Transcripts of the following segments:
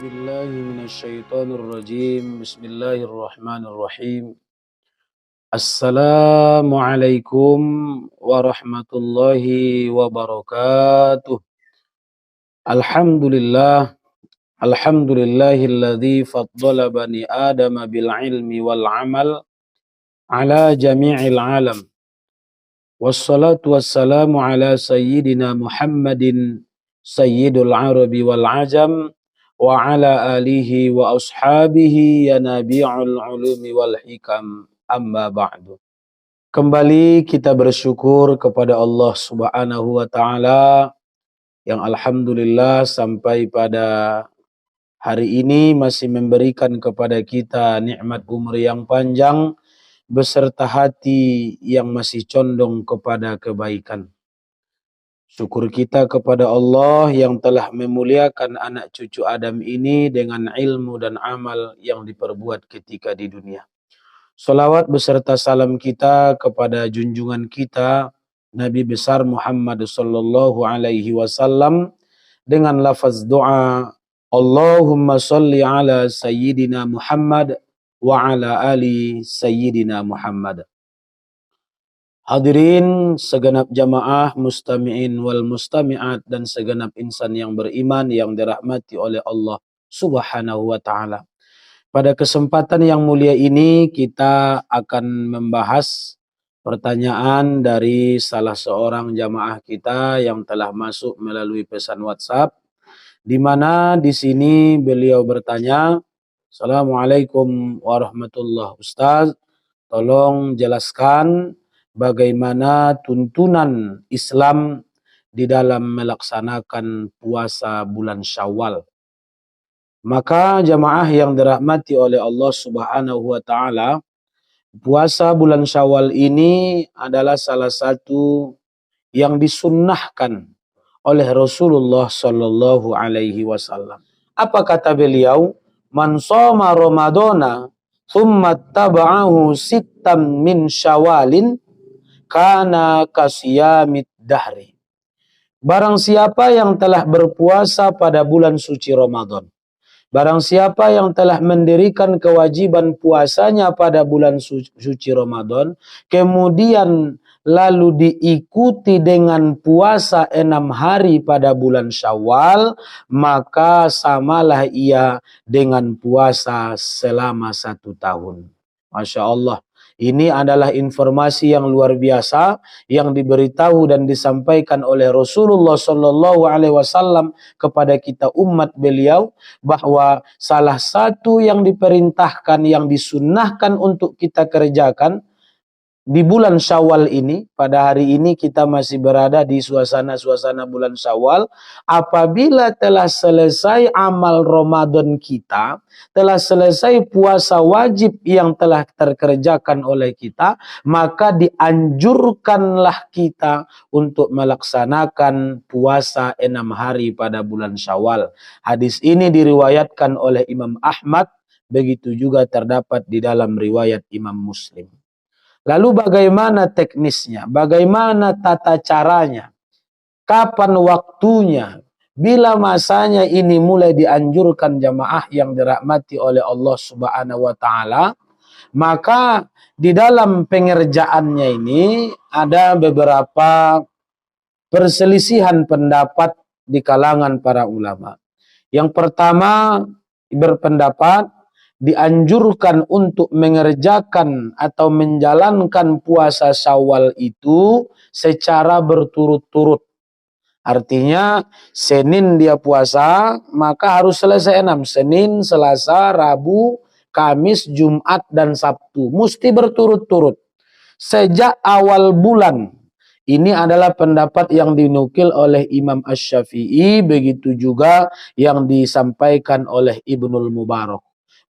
بالله من الشيطان الرجيم بسم الله الرحمن الرحيم السلام عليكم ورحمة الله وبركاته الحمد لله الحمد لله الذي فضل بني آدم بالعلم والعمل على جميع العالم والصلاة والسلام على سيدنا محمد سيد العرب والعجم وعلى آله وأصحابه ينابيع العلوم والحكم amma ba'du. Kembali kita bersyukur kepada Allah Subhanahu wa taala yang alhamdulillah sampai pada hari ini masih memberikan kepada kita nikmat umur yang panjang beserta hati yang masih condong kepada kebaikan. Syukur kita kepada Allah yang telah memuliakan anak cucu Adam ini dengan ilmu dan amal yang diperbuat ketika di dunia. Salawat beserta salam kita kepada junjungan kita Nabi besar Muhammad sallallahu alaihi wasallam dengan lafaz doa Allahumma salli ala sayyidina Muhammad wa ala ali sayyidina Muhammad. Hadirin segenap jamaah mustami'in wal mustami'at dan segenap insan yang beriman yang dirahmati oleh Allah Subhanahu wa taala. Pada kesempatan yang mulia ini kita akan membahas pertanyaan dari salah seorang jamaah kita yang telah masuk melalui pesan WhatsApp, di mana di sini beliau bertanya, Assalamualaikum warahmatullahi wabarakatuh. Tolong jelaskan bagaimana tuntunan Islam di dalam melaksanakan puasa bulan Syawal. Maka jamaah yang dirahmati oleh Allah Subhanahu wa taala, puasa bulan Syawal ini adalah salah satu yang disunnahkan oleh Rasulullah sallallahu alaihi wasallam. Apa kata beliau? Man shoma Ramadana thumma taba'ahu sittam min Syawalin kana kasiyamid dahri. Barang siapa yang telah berpuasa pada bulan suci Ramadan, barang siapa yang telah mendirikan kewajiban puasanya pada bulan suci Ramadan, kemudian lalu diikuti dengan puasa 6 hari pada bulan Syawal, maka samalah ia dengan puasa selama 1 tahun. Masya Allah. Ini adalah informasi yang luar biasa yang diberitahu dan disampaikan oleh Rasulullah sallallahu alaihi wasallam kepada kita umat beliau, bahwa salah satu yang diperintahkan, yang disunnahkan untuk kita kerjakan di bulan Syawal ini, pada hari ini kita masih berada di suasana-suasana bulan Syawal. Apabila telah selesai amal Ramadan kita, telah selesai puasa wajib yang telah terkerjakan oleh kita, maka dianjurkanlah kita untuk melaksanakan puasa 6 hari pada bulan Syawal. Hadis ini diriwayatkan oleh Imam Ahmad, begitu juga terdapat di dalam riwayat Imam Muslim. Lalu bagaimana teknisnya? Bagaimana tata caranya? Kapan waktunya? Bila masanya ini mulai dianjurkan jamaah yang dirahmati oleh Allah Subhanahu wa taala, maka di dalam pengerjaannya ini ada beberapa perselisihan pendapat di kalangan para ulama. Yang pertama berpendapat dianjurkan untuk mengerjakan atau menjalankan puasa Syawal itu secara berturut-turut. Artinya Senin dia puasa, maka harus selesai 6. Senin, Selasa, Rabu, Kamis, Jumat, dan Sabtu. Mesti berturut-turut. Sejak awal bulan. Ini adalah pendapat yang dinukil oleh Imam Asy-Syafi'i, begitu juga yang disampaikan oleh Ibnul Mubarak.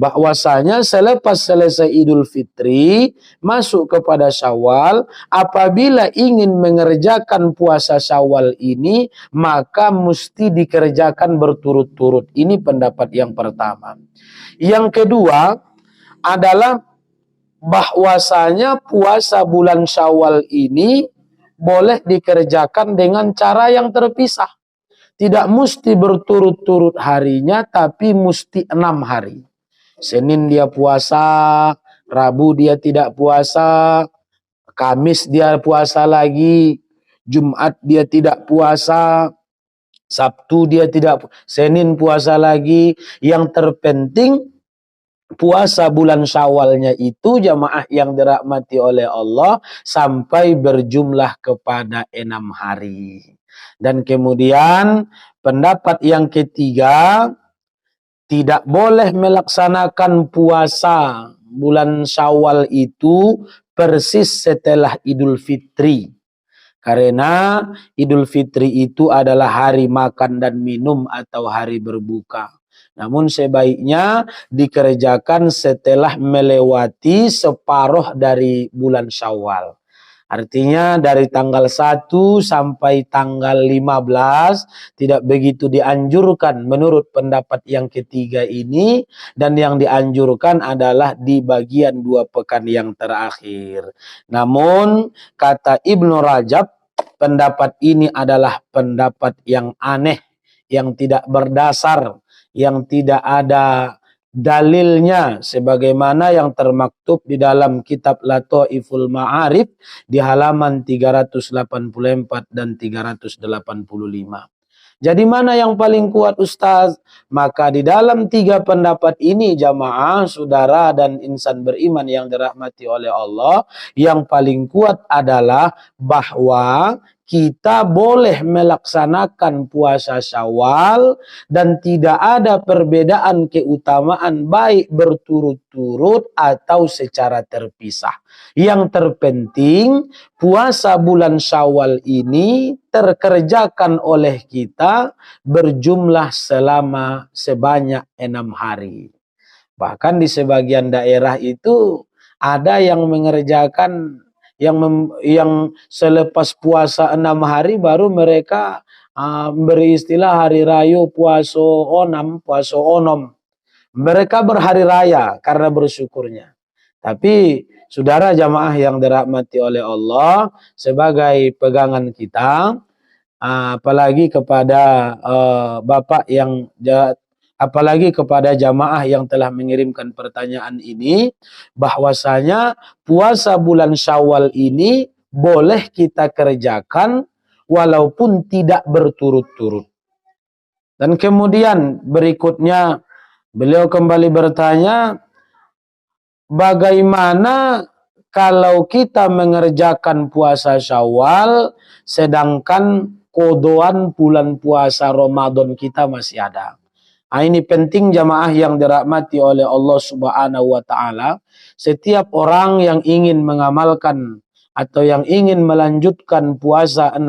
Bahwasanya selepas selesai Idul Fitri, masuk kepada Syawal, apabila ingin mengerjakan puasa Syawal ini, maka mesti dikerjakan berturut-turut. Ini pendapat yang pertama. Yang kedua adalah bahwasanya puasa bulan Syawal ini boleh dikerjakan dengan cara yang terpisah. tidak mesti berturut-turut harinya, tapi mesti 6 hari. Senin dia puasa, Rabu dia tidak puasa, Kamis dia puasa lagi, Jumat dia tidak puasa, Sabtu dia tidak, Senin puasa lagi. Yang terpenting puasa bulan Syawalnya itu jamaah yang dirahmati oleh Allah sampai berjumlah kepada 6 hari. Dan kemudian pendapat yang ketiga, tidak boleh melaksanakan puasa bulan Syawal itu persis setelah Idul Fitri. Karena Idul Fitri itu adalah hari makan dan minum atau hari berbuka. Namun sebaiknya dikerjakan setelah melewati separuh dari bulan Syawal. Artinya dari tanggal 1 sampai tanggal 15 tidak begitu dianjurkan menurut pendapat yang ketiga ini, dan yang dianjurkan adalah di bagian 2 pekan yang terakhir. Namun kata Ibnu Rajab, pendapat ini adalah pendapat yang aneh, yang tidak berdasar, yang tidak ada dalilnya, sebagaimana yang termaktub di dalam kitab Lataiful Ma'arif di halaman 384 dan 385. Jadi mana yang paling kuat Ustaz? Maka di dalam 3 pendapat ini jamaah, saudara dan insan beriman yang dirahmati oleh Allah, yang paling kuat adalah bahwa kita boleh melaksanakan puasa Syawal dan tidak ada perbedaan keutamaan baik berturut-turut atau secara terpisah. Yang terpenting puasa bulan Syawal ini terkerjakan oleh kita berjumlah selama sebanyak 6 hari. Bahkan di sebagian daerah itu ada yang mengerjakan yang selepas puasa 6 hari baru mereka beri istilah hari raya puaso onam, puaso onom. Mereka berhari raya karena bersyukurnya. Tapi saudara jamaah yang dirahmati oleh Allah, sebagai pegangan kita, apalagi kepada Bapak yang apalagi kepada jamaah yang telah mengirimkan pertanyaan ini, bahwasanya puasa bulan Syawal ini boleh kita kerjakan walaupun tidak berturut-turut. Dan kemudian berikutnya beliau kembali bertanya, bagaimana kalau kita mengerjakan puasa Syawal sedangkan kodoan bulan puasa Ramadan kita masih ada? Ini penting jamaah yang dirahmati oleh Allah Subhanahu wa taala. Setiap orang yang ingin mengamalkan atau yang ingin melanjutkan puasa 6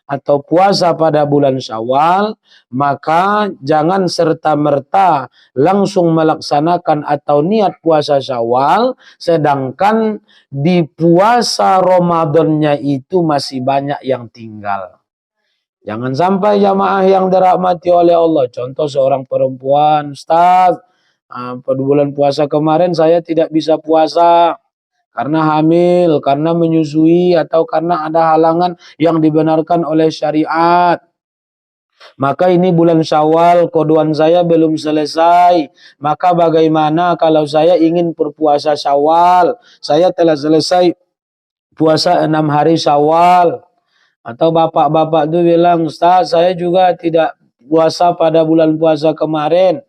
atau puasa pada bulan Syawal, maka jangan serta-merta langsung melaksanakan atau niat puasa Syawal sedangkan di puasa Ramadannya itu masih banyak yang tinggal. Jangan sampai jamaah yang dirahmati oleh Allah. Contoh seorang perempuan, Ustaz, pada bulan puasa kemarin saya tidak bisa puasa karena hamil, karena menyusui, atau karena ada halangan yang dibenarkan oleh syariat. Maka ini bulan Syawal, kodoan saya belum selesai. Maka bagaimana kalau saya ingin berpuasa Syawal? Saya telah selesai puasa 6 hari Syawal. Atau bapak-bapak itu bilang, Ustaz saya juga tidak puasa pada bulan puasa kemarin.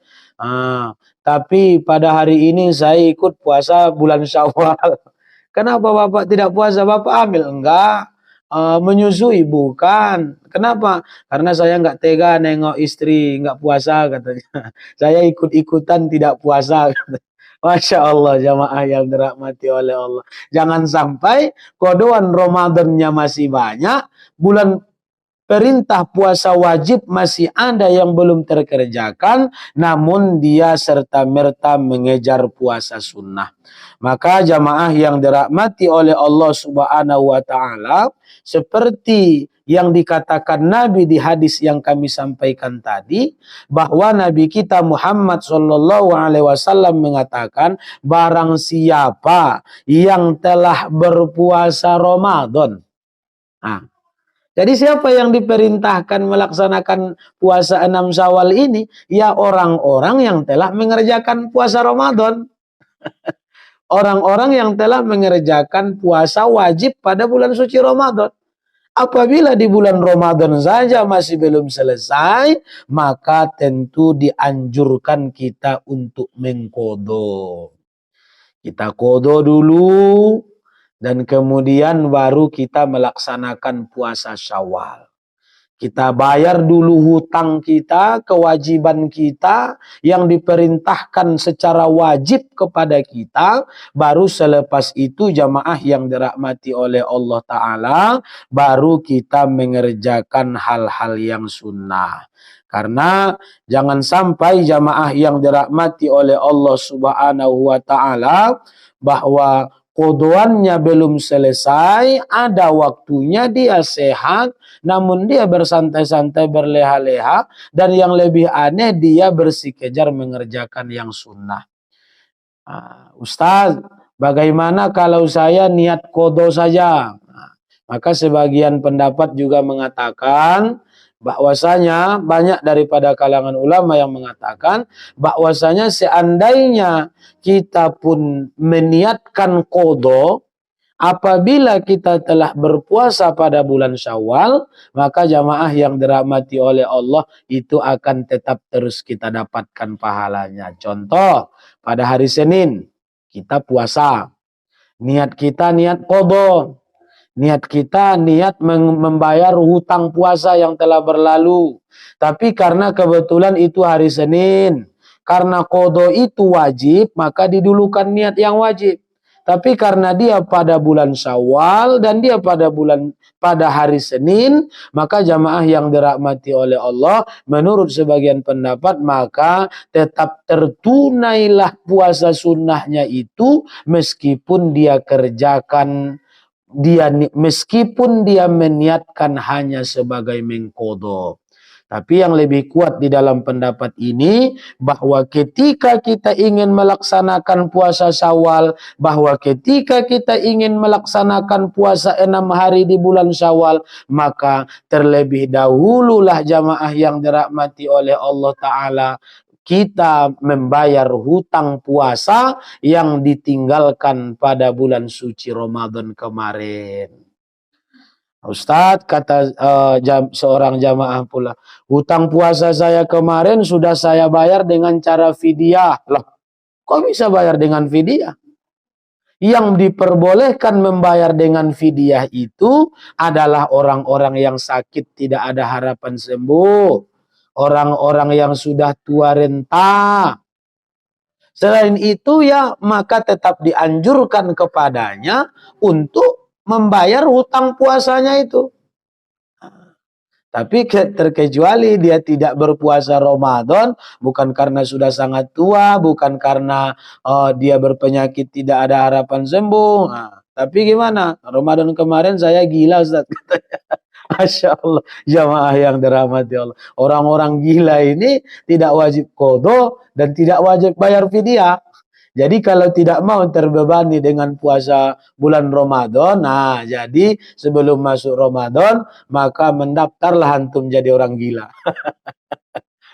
Tapi pada hari ini saya ikut puasa bulan Syawal. Kenapa bapak tidak puasa? Bapak hamil? Enggak. Menyusui? Bukan. Kenapa? Karena saya enggak tega nengok istri enggak puasa katanya. Saya ikut-ikutan tidak puasa. Masya Allah jamaah yang dirahmati oleh Allah. Jangan sampai kodoan Ramadannya masih banyak, bulan perintah puasa wajib masih ada yang belum terkerjakan, namun dia serta-merta mengejar puasa sunnah. Maka jamaah yang dirahmati oleh Allah Subhanahu wa taala, seperti yang dikatakan Nabi di hadis yang kami sampaikan tadi, bahwa Nabi kita Muhammad sallallahu alaihi wasallam mengatakan, barang siapa yang telah berpuasa Ramadan, Jadi siapa yang diperintahkan melaksanakan puasa 6 Syawal ini? Ya orang-orang yang telah mengerjakan puasa Ramadan. Orang-orang yang telah mengerjakan puasa wajib pada bulan suci Ramadan. Apabila di bulan Ramadan saja masih belum selesai, maka tentu dianjurkan kita untuk mengqadha. Kita qadha dulu dan kemudian baru kita melaksanakan puasa Syawal. Kita bayar dulu hutang kita, kewajiban kita yang diperintahkan secara wajib kepada kita. Baru selepas itu jamaah yang dirahmati oleh Allah Ta'ala, baru kita mengerjakan hal-hal yang sunnah. Karena jangan sampai jamaah yang dirahmati oleh Allah Subhanahu wa Ta'ala bahwa qadhannya belum selesai, ada waktunya dia sehat, namun dia bersantai-santai berleha-leha, dan yang lebih aneh dia bersikejar mengerjakan yang sunnah. Ustaz, bagaimana kalau saya niat qadha saja? Maka sebagian pendapat juga mengatakan bahwasanya banyak daripada kalangan ulama yang mengatakan bahwasanya seandainya kita pun meniatkan qadha apabila kita telah berpuasa pada bulan Syawal, maka jamaah yang dirahmati oleh Allah itu akan tetap terus kita dapatkan pahalanya. Contoh, pada hari Senin kita puasa, niat kita niat qadha. Niat kita niat membayar hutang puasa yang telah berlalu. Tapi karena kebetulan itu hari Senin, karena qadha itu wajib, maka didulukan niat yang wajib. Tapi karena dia pada bulan Syawal dan dia pada hari Senin, maka jamaah yang dirahmati oleh Allah, menurut sebagian pendapat, maka tetap tertunailah puasa sunnahnya itu meskipun dia kerjakan meskipun dia meniatkan hanya sebagai mengqadha. Tapi yang lebih kuat di dalam pendapat ini bahwa ketika kita ingin melaksanakan puasa Syawal, bahwa ketika kita ingin melaksanakan puasa 6 hari di bulan Syawal, maka terlebih dahululah jamaah yang dirahmati oleh Allah Ta'ala, kita membayar hutang puasa yang ditinggalkan pada bulan suci Ramadan kemarin. Ustadz, kata seorang jamaah pula, hutang puasa saya kemarin sudah saya bayar dengan cara fidyah. Loh, kok bisa bayar dengan fidyah? Yang diperbolehkan membayar dengan fidyah itu adalah orang-orang yang sakit tidak ada harapan sembuh, orang-orang yang sudah tua renta. Selain itu ya maka tetap dianjurkan kepadanya untuk membayar hutang puasanya itu. Tapi terkecuali dia tidak berpuasa Ramadan, bukan karena sudah sangat tua, bukan karena dia berpenyakit tidak ada harapan sembuh. Tapi gimana? Ramadan kemarin saya gila, Ustaz. Masya Allah, jamaah yang dirahmati Allah. Orang-orang gila ini tidak wajib qadha dan tidak wajib bayar fidyah. Jadi kalau tidak mau terbebani dengan puasa bulan Ramadan, nah jadi sebelum masuk Ramadan, maka mendaftarlah antum jadi orang gila.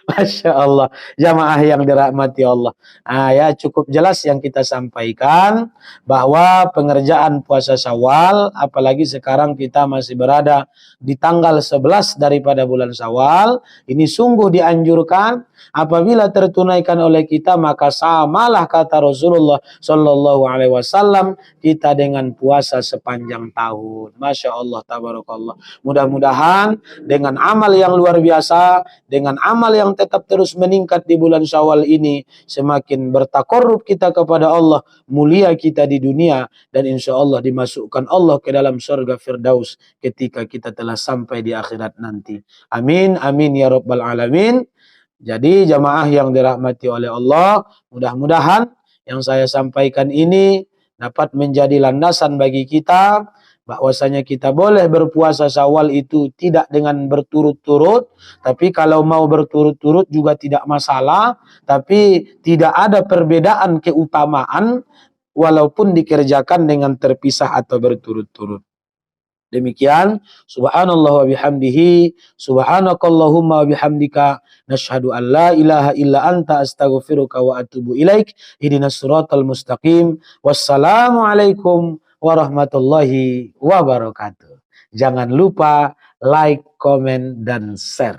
Masya Allah, jamaah yang dirahmati Allah. Ya cukup jelas yang kita sampaikan bahwa pengerjaan puasa Syawal, apalagi sekarang kita masih berada di tanggal 11 daripada bulan Syawal, ini sungguh dianjurkan. Apabila tertunaikan oleh kita, maka samalah kata Rasulullah Shallallahu Alaihi Wasallam kita dengan puasa sepanjang tahun. Masya Allah, tabarakallah. Mudah-mudahan dengan amal yang luar biasa, dengan amal yang tetap terus meningkat di bulan Syawal ini, semakin bertakarrub kita kepada Allah, mulia kita di dunia, dan insya Allah dimasukkan Allah ke dalam surga Firdaus ketika kita telah sampai di akhirat nanti. Amin, amin ya rabbal alamin. Jadi jamaah yang dirahmati oleh Allah, mudah-mudahan yang saya sampaikan ini dapat menjadi landasan bagi kita, bahwasanya kita boleh berpuasa Syawal itu tidak dengan berturut-turut, tapi kalau mau berturut-turut juga tidak masalah, tapi tidak ada perbedaan keutamaan walaupun dikerjakan dengan terpisah atau berturut-turut. Demikian, subhanallah wa bihamdihi, subhanakallahumma wa bihamdika, nashhadu an la ilaha illa anta astaghfiruka wa atubu ilaik, ihdinas siratal mustaqim, wassalamualaikum warahmatullahi wabarakatuh. Jangan lupa like, komen, dan share.